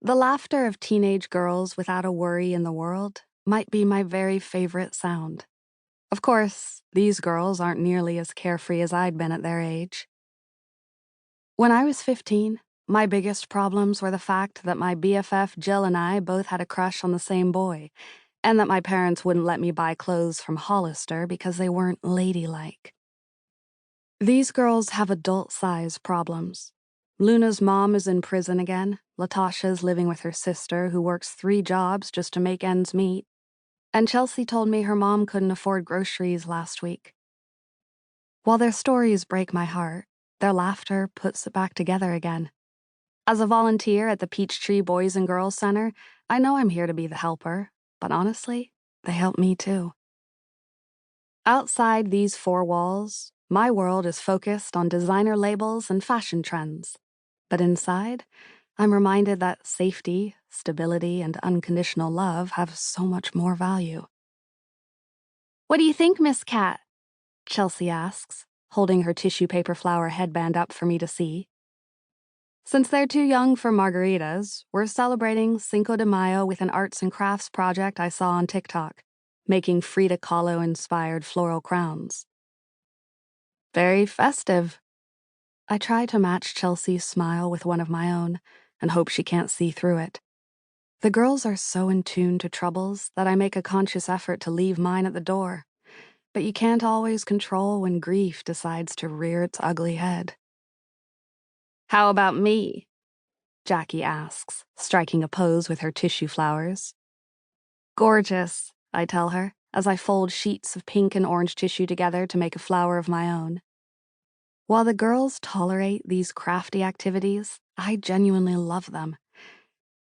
The laughter of teenage girls without a worry in the world might be my very favorite sound. Of course, these girls aren't nearly as carefree as I'd been at their age. When I was 15, my biggest problems were the fact that my BFF Jill and I both had a crush on the same boy, and that my parents wouldn't let me buy clothes from Hollister because they weren't ladylike. These girls have adult-size problems. Luna's mom is in prison again. Latasha's living with her sister, who works 3 jobs just to make ends meet. And Chelsea told me her mom couldn't afford groceries last week. While their stories break my heart, their laughter puts it back together again. As a volunteer at the Peachtree Boys and Girls Center, I know I'm here to be the helper, but honestly, they help me too. Outside these 4 walls, my world is focused on designer labels and fashion trends. But inside, I'm reminded that safety, stability, and unconditional love have so much more value. "What do you think, Miss Cat?" Chelsea asks, holding her tissue paper flower headband up for me to see. Since they're too young for margaritas, we're celebrating Cinco de Mayo with an arts and crafts project I saw on TikTok, making Frida Kahlo-inspired floral crowns. Very festive. I try to match Chelsea's smile with one of my own and hope she can't see through it. The girls are so in tune to troubles that I make a conscious effort to leave mine at the door. But you can't always control when grief decides to rear its ugly head. "How about me?" Jackie asks, striking a pose with her tissue flowers. "Gorgeous," I tell her, as I fold sheets of pink and orange tissue together to make a flower of my own. While the girls tolerate these crafty activities, I genuinely love them.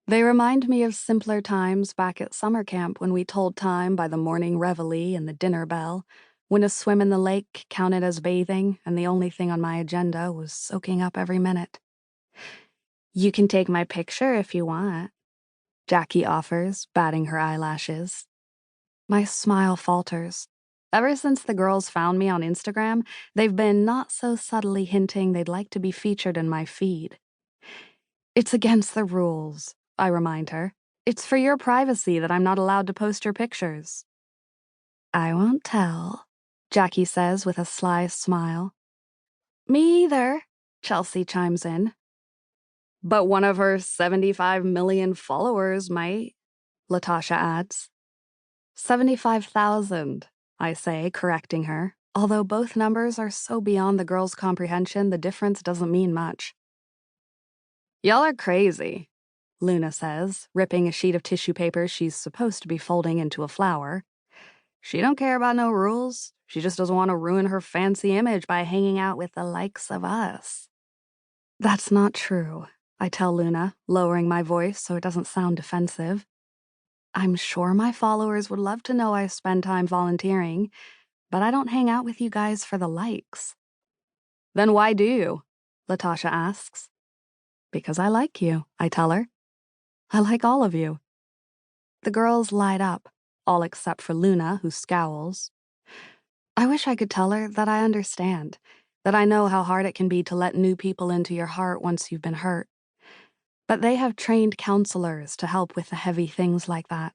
They remind me of simpler times back at summer camp when we told time by the morning reveille and the dinner bell, when a swim in the lake counted as bathing and the only thing on my agenda was soaking up every minute. "You can take my picture if you want," Jackie offers, batting her eyelashes. My smile falters. Ever since the girls found me on Instagram, they've been not so subtly hinting they'd like to be featured in my feed. "It's against the rules," I remind her. "It's for your privacy that I'm not allowed to post your pictures." "I won't tell," Jackie says with a sly smile. "Me either," Chelsea chimes in. "But one of her 75 million followers might," Latasha adds. 75,000, I say, correcting her, although both numbers are so beyond the girls' comprehension the difference doesn't mean much. "Y'all are crazy," Luna says, ripping a sheet of tissue paper she's supposed to be folding into a flower. "She don't care about no rules. She just doesn't want to ruin her fancy image by hanging out with the likes of us." "That's not true," I tell Luna, lowering my voice so it doesn't sound defensive. "I'm sure my followers would love to know I spend time volunteering, but I don't hang out with you guys for the likes." "Then why do you?" Latasha asks. "Because I like you," I tell her. "I like all of you." The girls light up, all except for Luna, who scowls. I wish I could tell her that I understand, that I know how hard it can be to let new people into your heart once you've been hurt. But they have trained counselors to help with the heavy things like that.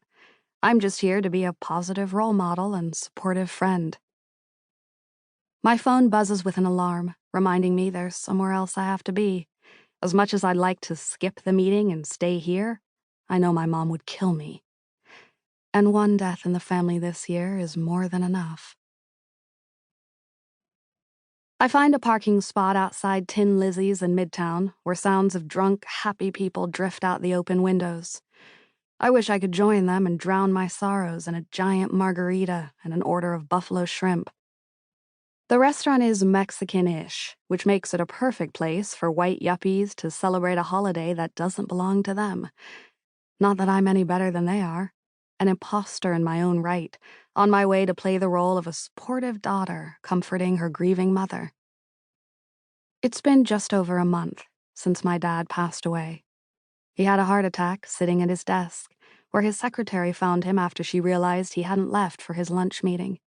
I'm just here to be a positive role model and supportive friend. My phone buzzes with an alarm, reminding me there's somewhere else I have to be. As much as I'd like to skip the meeting and stay here, I know my mom would kill me. And one death in the family this year is more than enough. I find a parking spot outside Tin Lizzie's in Midtown, where sounds of drunk, happy people drift out the open windows. I wish I could join them and drown my sorrows in a giant margarita and an order of buffalo shrimp. The restaurant is Mexican-ish, which makes it a perfect place for white yuppies to celebrate a holiday that doesn't belong to them. Not that I'm any better than they are. An imposter in my own right, on my way to play the role of a supportive daughter comforting her grieving mother. It's been just over a month since my dad passed away. He had a heart attack sitting at his desk, where his secretary found him after she realized he hadn't left for his lunch meeting.